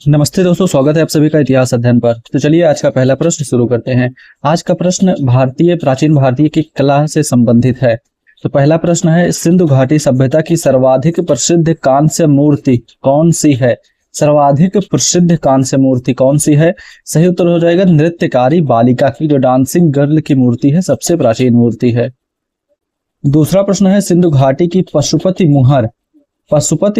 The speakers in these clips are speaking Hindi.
नमस्ते दोस्तों, स्वागत है आप सभी का इतिहास अध्ययन पर। तो चलिए आज का पहला प्रश्न शुरू करते हैं। आज का प्रश्न प्राचीन भारतीय की कला से संबंधित है। तो पहला प्रश्न है, सिंधु घाटी सभ्यता की सर्वाधिक प्रसिद्ध कांस्य मूर्ति कौन सी है? सर्वाधिक प्रसिद्ध कांस्य मूर्ति कौन सी है? सही उत्तर हो जाएगा नृत्यकारी बालिका की, जो डांसिंग गर्ल की मूर्ति है, सबसे प्राचीन मूर्ति है। दूसरा प्रश्न है, सिंधु घाटी की पशुपति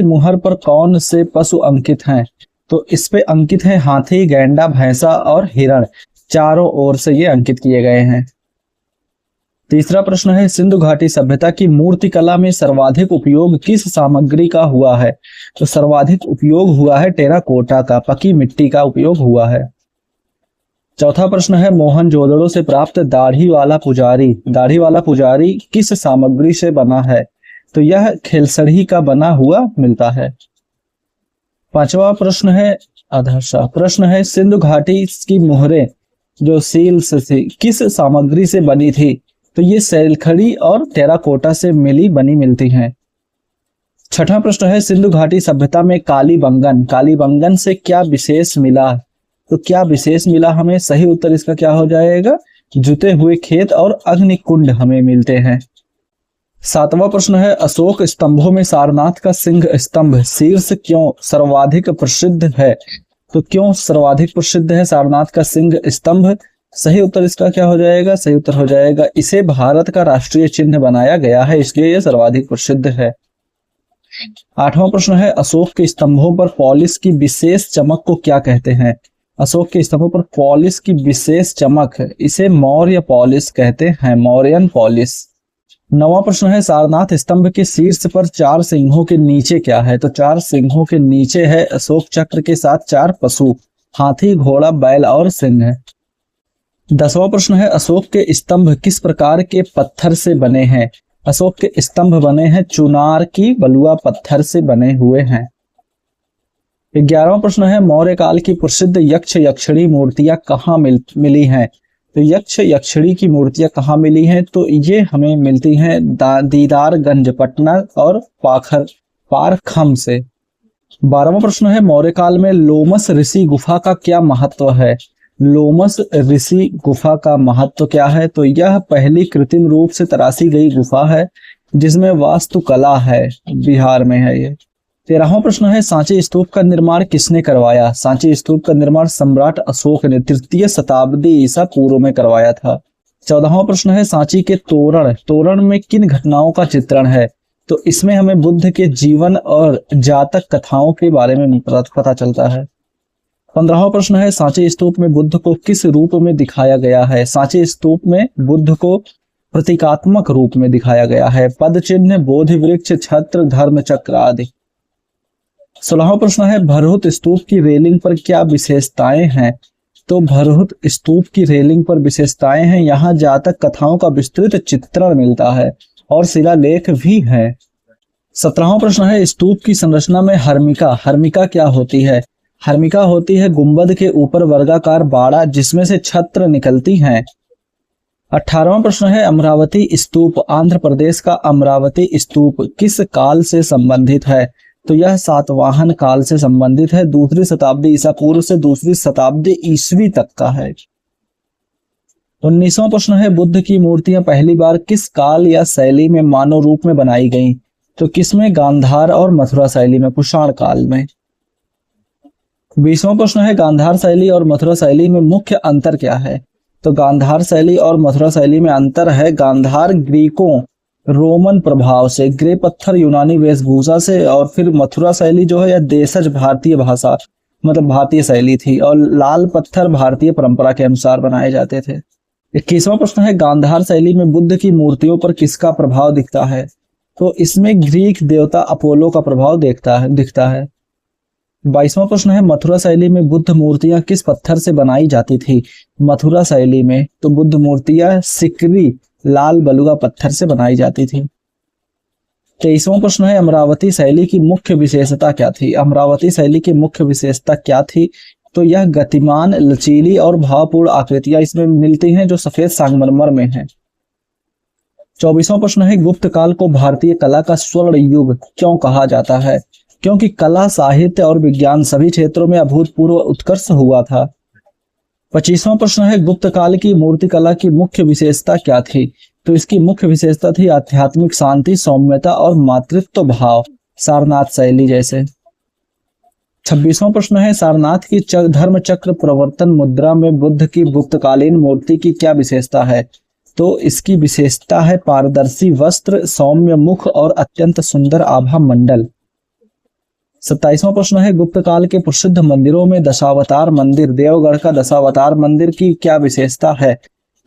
मुहर पर कौन से पशु अंकित हैं? तो इस पे अंकित है हाथी, गैंडा, भैंसा और हिरण। चारों ओर से ये अंकित किए गए हैं। तीसरा प्रश्न है, सिंधु घाटी सभ्यता की मूर्ति कला में सर्वाधिक उपयोग किस सामग्री का हुआ है? तो सर्वाधिक उपयोग हुआ है टेराकोटा का, पकी मिट्टी का उपयोग हुआ है। चौथा प्रश्न है, मोहनजोदड़ो से प्राप्त दाढ़ी वाला पुजारी किस सामग्री से बना है? तो यह खेलसड़ी का बना हुआ मिलता है। पांचवा प्रश्न है, सिंधु घाटी की मोहरें जो सील्स थी किस सामग्री से बनी थी? तो ये सैलखड़ी और टेराकोटा से बनी मिलती हैं। छठा प्रश्न है, सिंधु घाटी सभ्यता में कालीबंगन से क्या विशेष मिला? तो क्या विशेष मिला हमें? सही उत्तर इसका क्या हो जाएगा? जुते हुए खेत और अग्निकुंड हमें मिलते हैं। सातवां प्रश्न है, अशोक स्तंभों में सारनाथ का सिंह स्तंभ शीर्ष क्यों सर्वाधिक प्रसिद्ध है? तो क्यों सर्वाधिक प्रसिद्ध है सारनाथ का सिंह स्तंभ? सही उत्तर इसका क्या हो जाएगा? सही उत्तर हो जाएगा इसे भारत का राष्ट्रीय चिन्ह बनाया गया है, इसलिए यह सर्वाधिक प्रसिद्ध है। आठवां प्रश्न है, अशोक के स्तंभों पर पॉलिश की विशेष चमक को क्या कहते हैं? अशोक के स्तंभों पर पॉलिश की विशेष चमक इसे मौर्य पॉलिश कहते हैं, मौर्यन पॉलिश। नवां प्रश्न है, सारनाथ स्तंभ के शीर्ष पर चार सिंहों के नीचे क्या है? तो चार सिंहों के नीचे है अशोक चक्र के साथ चार पशु, हाथी, घोड़ा, बैल और सिंह है। 10वां प्रश्न है, अशोक के स्तंभ किस प्रकार के पत्थर से बने हैं? अशोक के स्तंभ बने हैं चुनार की बलुआ पत्थर से बने हुए हैं। 11वां प्रश्न है, मौर्य काल की प्रसिद्ध यक्ष यक्षिणी मूर्तियां कहाँ मिली हैं? तो यक्ष यक्षिणी की मूर्तियां कहाँ मिली हैं? तो ये हमें मिलती हैं दीदारगंज, पटना और पारखम से। 12वां प्रश्न है, मौर्य काल में लोमस ऋषि गुफा का क्या महत्व है? लोमस ऋषि गुफा का महत्व क्या है? तो यह पहली कृत्रिम रूप से तराशी गई गुफा है जिसमें वास्तुकला है, बिहार में है ये। 13वां प्रश्न है, सांची स्तूप का निर्माण किसने करवाया? सांची स्तूप का निर्माण सम्राट अशोक ने 3य शताब्दी ईसा पूर्व में करवाया था। 14वां प्रश्न है, सांची के तोरण में किन घटनाओं का चित्रण है? तो इसमें हमें बुद्ध के जीवन और जातक कथाओं के बारे में पता चलता है। 15वां प्रश्न है, सांची स्तूप में बुद्ध को किस रूप में दिखाया गया है? सांची स्तूप में बुद्ध को प्रतीकात्मक रूप में दिखाया गया है, पद चिन्ह, बोधि वृक्ष, छत्र, धर्म चक्र आदि। 16वां प्रश्न है, भरहुत स्तूप की रेलिंग पर क्या विशेषताएं हैं? तो भरहुत स्तूप की रेलिंग पर विशेषताएं हैं, यहाँ जातक कथाओं का विस्तृत चित्रण मिलता है और शिलालेख भी है। 17वां प्रश्न है, स्तूप की संरचना में हर्मिका क्या होती है? हर्मिका होती है गुंबद के ऊपर वर्गाकार बाड़ा जिसमें से छत्र निकलती हैं। 18वां प्रश्न है, अमरावती स्तूप, आंध्र प्रदेश का अमरावती स्तूप किस काल से संबंधित है? तो यह सातवाहन काल से संबंधित है, 2री शताब्दी ईसा पूर्व से 2री शताब्दी ईस्वी तक का है। 19वां प्रश्न है, बुद्ध की मूर्तियां पहली बार किस काल या शैली में मानव रूप में बनाई गईं? तो किसमें? गांधार और मथुरा शैली में, कुषाण काल में। 20वां प्रश्न है, गांधार शैली और मथुरा शैली में मुख्य अंतर क्या है? तो गांधार शैली और मथुरा शैली में अंतर है, गांधार ग्रीकों रोमन प्रभाव से, ग्रे पत्थर यूनानी वेशभूषा से, और फिर मथुरा शैली जो है यह देशज भारतीय भाषा मतलब भारतीय शैली थी, और लाल पत्थर भारतीय परंपरा के अनुसार बनाए जाते थे। 21वां प्रश्न है, गांधार शैली में बुद्ध की मूर्तियों पर किसका प्रभाव दिखता है? तो इसमें ग्रीक देवता अपोलो का प्रभाव दिखता है। 22वां प्रश्न है, मथुरा शैली में बुद्ध मूर्तियां किस पत्थर से बनाई जाती थी? मथुरा शैली में तो बुद्ध मूर्तियां सिकरी लाल बलुआ पत्थर से बनाई जाती थी। 23वां प्रश्न है, अमरावती शैली की मुख्य विशेषता क्या थी? अमरावती शैली की मुख्य विशेषता क्या थी? तो यह गतिमान, लचीली और भावपूर्ण आकृतियां इसमें मिलती हैं जो सफेद संगमरमर में है। 24वां प्रश्न है, गुप्त काल को भारतीय कला का स्वर्ण युग क्यों कहा जाता है? क्योंकि कला, साहित्य और विज्ञान सभी क्षेत्रों में अभूतपूर्व उत्कर्ष हुआ था। 25वां प्रश्न है, गुप्त काल की मूर्ति कला की मुख्य विशेषता क्या थी? तो इसकी मुख्य विशेषता थी आध्यात्मिक शांति, सौम्यता और मातृत्व भाव, सारनाथ शैली जैसे। 26वां प्रश्न है, सारनाथ की धर्म चक्र प्रवर्तन मुद्रा में बुद्ध की गुप्तकालीन मूर्ति की क्या विशेषता है? तो इसकी विशेषता है पारदर्शी वस्त्र, सौम्य मुख और अत्यंत सुंदर आभा मंडल। 27वां प्रश्न है, गुप्त काल के प्रसिद्ध मंदिरों में दशावतार मंदिर, देवगढ़ का दशावतार मंदिर की क्या विशेषता है?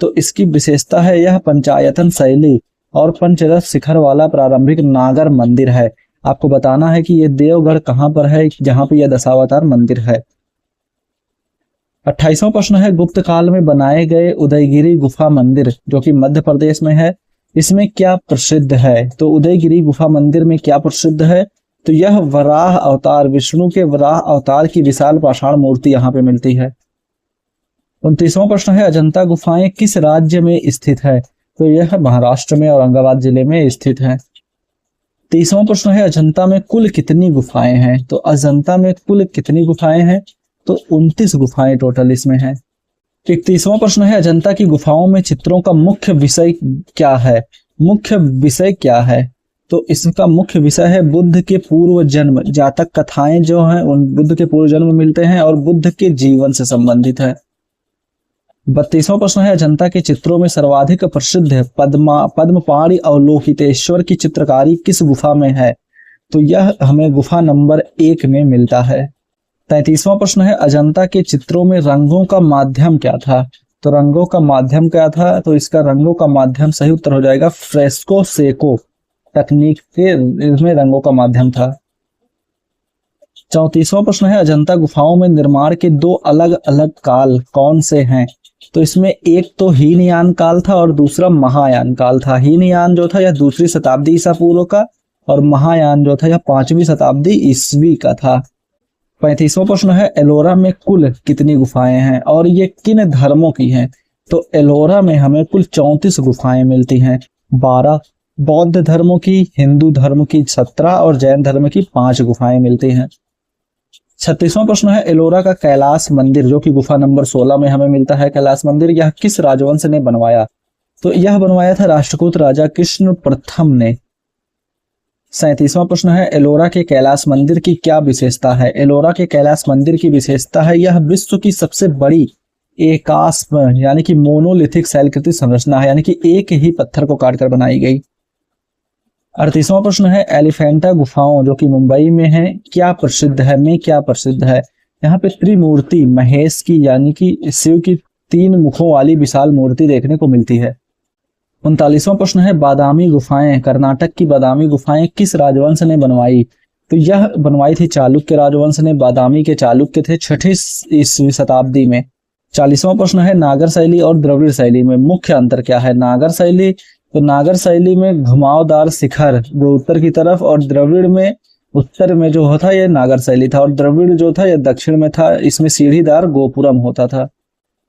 तो इसकी विशेषता है यह पंचायतन शैली और पंचरथ शिखर वाला प्रारंभिक नागर मंदिर है। आपको बताना है कि ये देवगढ़ कहां पर है जहां पर यह दशावतार मंदिर है। 28वां प्रश्न है, गुप्त काल में बनाए गए उदयगिरी गुफा मंदिर जो कि मध्य प्रदेश में है, इसमें क्या प्रसिद्ध है? तो उदयगिरी गुफा मंदिर में क्या प्रसिद्ध है? तो यह वराह अवतार, विष्णु के वराह अवतार की विशाल पाषाण मूर्ति यहाँ पे मिलती है। 29वां प्रश्न है, अजंता गुफाएं किस राज्य में स्थित है? तो यह महाराष्ट्र में औरंगाबाद जिले में स्थित है। 30वां प्रश्न है, अजंता में कुल कितनी गुफाएं हैं? तो अजंता में कुल कितनी गुफाएं हैं? तो 29 गुफाएं टोटल इसमें है। 31वां प्रश्न है, अजंता की गुफाओं में चित्रों का मुख्य विषय क्या है? मुख्य विषय क्या है? तो इसका मुख्य विषय है बुद्ध के पूर्व जन्म, जातक कथाएं जो हैं उन बुद्ध के पूर्व जन्म मिलते हैं और बुद्ध के जीवन से संबंधित है। 32वां प्रश्न है, अजंता के चित्रों में सर्वाधिक प्रसिद्ध पद्मपाणि अवलोकितेश्वर की चित्रकारी किस गुफा में है? तो यह हमें गुफा नंबर 1 में मिलता है। 33वां प्रश्न है, अजंता के चित्रों में रंगों का माध्यम क्या था? तो रंगों का माध्यम क्या था? तो इसका रंगों का माध्यम सही उत्तर हो जाएगा फ्रेस्को सेको तकनीक के इसमें रंगों का माध्यम था। 34वां प्रश्न है, अजंता गुफाओं में निर्माण के 2 अलग अलग काल कौन से हैं? तो इसमें एक तो हीनयान काल था और दूसरा महायान काल था। हीनयान जो था यह 2री शताब्दी ईसा पूर्व का और महायान जो था यह 5वीं शताब्दी ईस्वी का था। 35वां प्रश्न है, एलोरा में कुल कितनी गुफाएं हैं और ये किन धर्मों की हैं? तो एलोरा में हमें कुल 34 गुफाएं मिलती हैं। 12 बौद्ध धर्मों की, हिंदू धर्म की 17 और जैन धर्म की 5 गुफाएं मिलती हैं। 36वां प्रश्न है, एलोरा का कैलाश मंदिर जो कि गुफा नंबर 16 में हमें मिलता है कैलाश मंदिर, यह किस राजवंश ने बनवाया? तो यह बनवाया था राष्ट्रकूट राजा कृष्ण प्रथम ने। 37वां प्रश्न है, एलोरा के कैलाश मंदिर की क्या विशेषता है? एलोरा के कैलाश मंदिर की विशेषता है यह विश्व की सबसे बड़ी एकास्म यानी कि मोनोलिथिक शैलकृति संरचना है, यानी कि एक ही पत्थर को काटकर बनाई गई। 38वां प्रश्न है, एलिफेंटा गुफाओं जो कि मुंबई में है क्या प्रसिद्ध है? में क्या प्रसिद्ध है? यहाँ पे त्रिमूर्ति महेश की यानी कि शिव की 3 मुखों वाली विशाल मूर्ति देखने को मिलती है। 39वां प्रश्न है, बादामी गुफाएं, कर्नाटक की बादामी गुफाएं किस राजवंश ने बनवाई? तो यह बनवाई थी चालुक्य राजवंश ने। बादामी के चालुक्य थे 6ठी ईस्वी शताब्दी में। 40वां प्रश्न है, नागर शैली और द्रविड़ शैली में मुख्य अंतर क्या है? नागर शैली, तो नागर शैली में घुमावदार शिखर जो उत्तर की तरफ और द्रविड़ में उत्तर में जो होता ये नागर शैली था और द्रविड़ जो था यह दक्षिण में था, इसमें सीढ़ीदार गोपुरम होता था।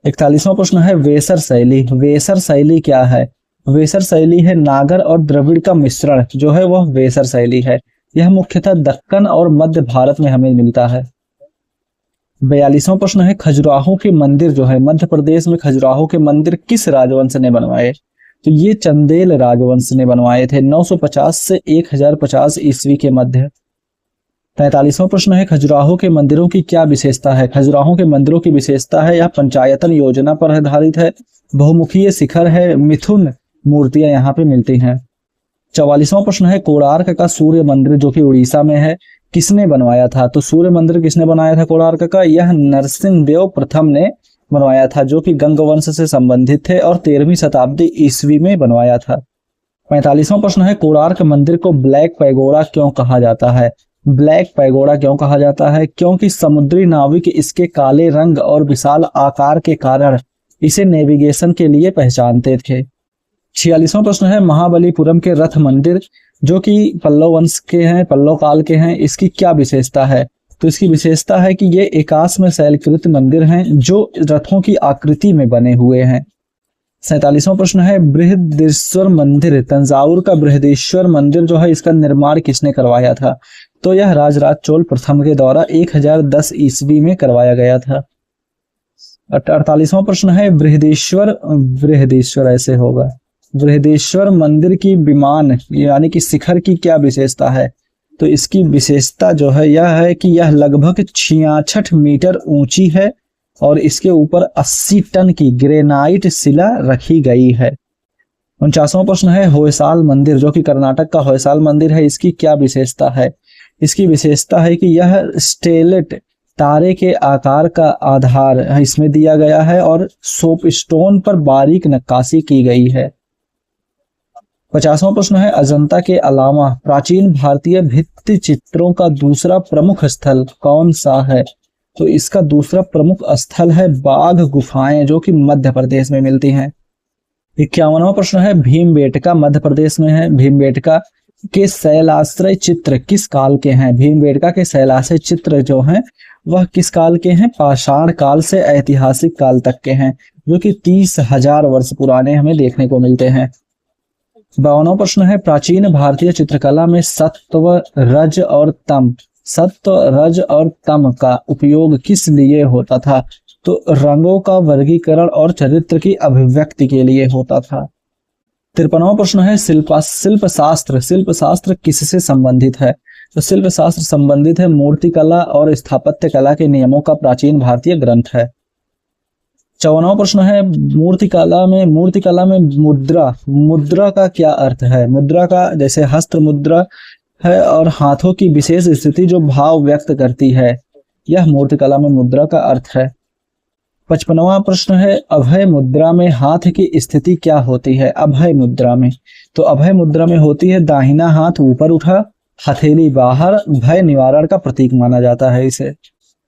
41वां प्रश्न है, वेसर शैली। वेसर शैली क्या है? वेसर शैली है नागर और द्रविड़ का मिश्रण जो है वह वेसर शैली है। यह मुख्यतः दक्कन और मध्य भारत में हमें मिलता है। 42वां प्रश्न है, खजुराहो के मंदिर जो है मध्य प्रदेश में, खजुराहो के मंदिर किस राजवंश ने बनवाए? तो ये चंदेल राजवंश ने बनवाए थे 950 से 1050 ईस्वी के मध्य। 43वां प्रश्न है, खजुराहो के मंदिरों की क्या विशेषता है? खजुराहो के मंदिरों की विशेषता है यह पंचायतन योजना पर आधारित है, बहुमुखीय शिखर है, मिथुन मूर्तियां यहाँ पे मिलती हैं। 44वां प्रश्न है, कोणार्क का सूर्य मंदिर जो कि उड़ीसा में है किसने बनवाया था? तो सूर्य मंदिर किसने बनाया था कोणार्क का? यह नरसिंह देव प्रथम ने बनवाया था जो कि गंग वंश से संबंधित थे और 13वीं शताब्दी ईस्वी में बनवाया था। 45वां प्रश्न है, कोणार्क मंदिर को ब्लैक पैगोडा क्यों कहा जाता है? ब्लैक पैगोडा क्यों कहा जाता है? क्योंकि समुद्री नाविक इसके काले रंग और विशाल आकार के कारण इसे नेविगेशन के लिए पहचानते थे। 46वां प्रश्न है, महाबलीपुरम के रथ मंदिर जो कि पल्लव वंश के हैं, पल्लव काल के हैं, इसकी क्या विशेषता है? तो इसकी विशेषता है कि ये एकास्म शैलकृत मंदिर हैं जो रथों की आकृति में बने हुए हैं। 47वां प्रश्न है, बृहदेश्वर मंदिर, तंजावुर का बृहदेश्वर मंदिर जो है इसका निर्माण किसने करवाया था? तो यह राजराज चोल प्रथम के द्वारा 1010 ईस्वी में करवाया गया था। 48वां प्रश्न है बृहदेश्वर ऐसे होगा, बृहदेश्वर मंदिर की विमान यानी कि शिखर की क्या विशेषता है? तो इसकी विशेषता जो है यह है कि यह लगभग 66 मीटर ऊंची है और इसके ऊपर 80 टन की ग्रेनाइट शिला रखी गई है। 49वां प्रश्न है होयसाल मंदिर, जो कि कर्नाटक का होयसाल मंदिर है, इसकी क्या विशेषता है? इसकी विशेषता है कि यह स्टेलेट तारे के आकार का आधार इसमें दिया गया है और सोपस्टोन पर बारीक नक्काशी की गई है। 50वां प्रश्न है अजंता के अलावा प्राचीन भारतीय भित्ति चित्रों का दूसरा प्रमुख स्थल कौन सा है? तो इसका दूसरा प्रमुख स्थल है बाघ गुफाएं, जो कि मध्य प्रदेश में मिलती हैं। 51वां प्रश्न है भीमबेटका मध्य प्रदेश में है। भीमबेटका के शैलाश्रय चित्र किस काल के हैं? भीमबेटका के शैलाश्रय चित्र जो हैं वह किस काल के हैं? पाषाण काल से ऐतिहासिक काल तक के हैं, जो कि 30,000 वर्ष पुराने हमें देखने को मिलते हैं। 52वां प्रश्न है प्राचीन भारतीय चित्रकला में सत्व, रज और तम का उपयोग किस लिए होता था? तो रंगों का वर्गीकरण और चरित्र की अभिव्यक्ति के लिए होता था। 53वां प्रश्न है शिल्प शास्त्र किससे संबंधित है? तो शिल्प शास्त्र संबंधित है मूर्तिकला और स्थापत्य कला के नियमों का प्राचीन भारतीय ग्रंथ है। 54वां प्रश्न है मूर्तिकला में मुद्रा का क्या अर्थ है? मुद्रा का जैसे हस्त मुद्रा है और हाथों की विशेष स्थिति जो भाव व्यक्त करती है, यह मूर्तिकला में मुद्रा का अर्थ है। 55वां प्रश्न है अभय मुद्रा में हाथ की स्थिति क्या होती है? अभय मुद्रा में, तो अभय मुद्रा में होती है दाहिना हाथ ऊपर उठा, हथेली बाहर, भय निवारण का प्रतीक माना जाता है इसे।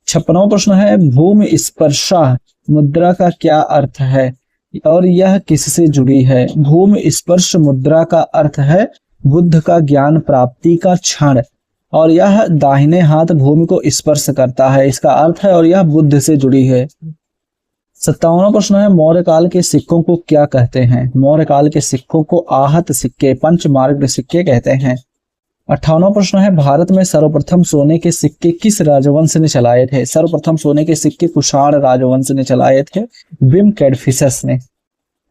56वां प्रश्न है भूमि स्पर्शा मुद्रा का क्या अर्थ है और यह किससे जुड़ी है? भूमि स्पर्श मुद्रा का अर्थ है बुद्ध का ज्ञान प्राप्ति का क्षण, और यह दाहिने हाथ भूमि को स्पर्श करता है, इसका अर्थ है, और यह बुद्ध से जुड़ी है। 57वां प्रश्न है मौर्य काल के सिक्कों को क्या कहते हैं? मौर्य काल के सिक्कों को आहत सिक्के, पंचमार्ग सिक्के कहते हैं। 58वां प्रश्न है भारत में सर्वप्रथम सोने के सिक्के किस राजवंश ने चलाए थे? सर्वप्रथम सोने के सिक्के कुषाण राजवंश ने चलाए थे, बिम कैडफिसस ने।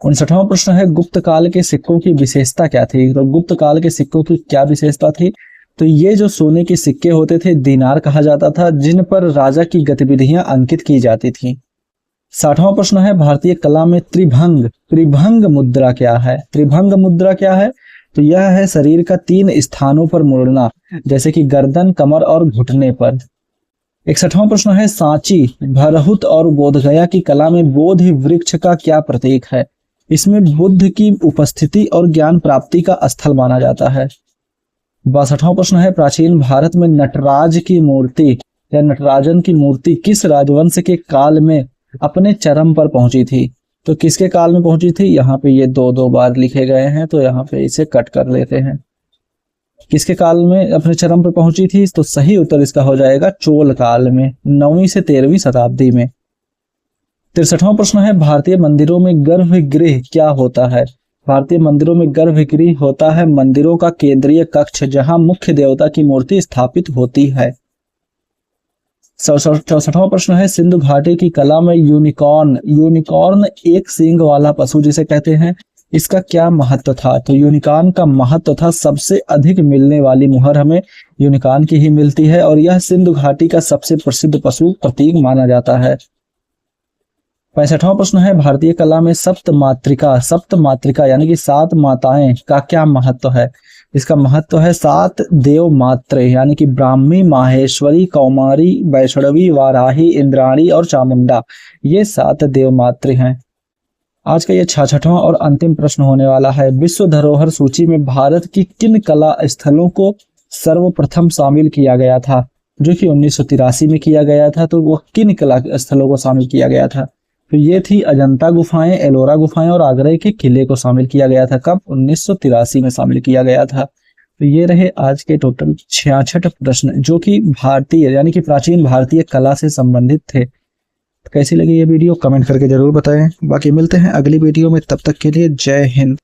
59वां प्रश्न है गुप्त काल के सिक्कों की विशेषता क्या थी? तो गुप्त काल के सिक्कों की क्या विशेषता थी? तो ये जो सोने के सिक्के होते थे दीनार कहा जाता था, जिन पर राजा की गतिविधियां अंकित की जाती थी। 60वां प्रश्न है भारतीय कला में त्रिभंग मुद्रा क्या है? त्रिभंग मुद्रा क्या है? तो यह है शरीर का 3 स्थानों पर मुड़ना, जैसे कि गर्दन, कमर और घुटने पर। 61वां प्रश्न है सांची, भरहुत और बोधगया की कला में बोधि वृक्ष का क्या प्रतीक है? इसमें बुद्ध की उपस्थिति और ज्ञान प्राप्ति का स्थल माना जाता है। 62वां प्रश्न है प्राचीन भारत में नटराज की मूर्ति या नटराजन की मूर्ति किस राजवंश के काल में अपने चरम पर पहुंची थी? तो किसके काल में पहुंची थी? यहाँ पे ये 2 बार लिखे गए हैं, तो यहाँ पे इसे कट कर लेते हैं। किसके काल में अपने चरम पर पहुंची थी? तो सही उत्तर इसका हो जाएगा चोल काल में, 9वीं से 13वीं शताब्दी में। 63वां प्रश्न है भारतीय मंदिरों में गर्भगृह क्या होता है? भारतीय मंदिरों में गर्भगृह होता है मंदिरों का केंद्रीय कक्ष, जहां मुख्य देवता की मूर्ति स्थापित होती है। 64वां प्रश्न है सिंधु घाटी की कला में यूनिकॉर्न एक सींग वाला पशु जिसे कहते हैं, इसका क्या महत्व था? तो यूनिकॉर्न का महत्व था सबसे अधिक मिलने वाली मुहर हमें यूनिकॉर्न की ही मिलती है, और यह सिंधु घाटी का सबसे प्रसिद्ध पशु प्रतीक माना जाता है। 65वां प्रश्न है भारतीय कला में सप्त मातृका यानी कि 7 माताएं का क्या महत्व है? इसका महत्व है 7 देव मात्र यानी कि ब्राह्मी, माहेश्वरी, कौमारी, वैष्णवी, वाराही, इंद्राणी और चामुंडा, ये 7 देव मात्र हैं। आज का ये 66वां और अंतिम प्रश्न होने वाला है विश्व धरोहर सूची में भारत की किन कला स्थलों को सर्वप्रथम शामिल किया गया था? जो कि 1983 में किया गया था। तो वो किन कला स्थलों को शामिल किया गया था? तो ये थी अजंता गुफाएं, एलोरा गुफाएं और आगरा के किले को शामिल किया गया था। कब? 1983 में शामिल किया गया था। तो ये रहे आज के टोटल 66 प्रश्न जो कि भारतीय यानी कि प्राचीन भारतीय कला से संबंधित थे। तो कैसी लगी ये वीडियो कमेंट करके जरूर बताएं। बाकी मिलते हैं अगली वीडियो में, तब तक के लिए जय हिंद।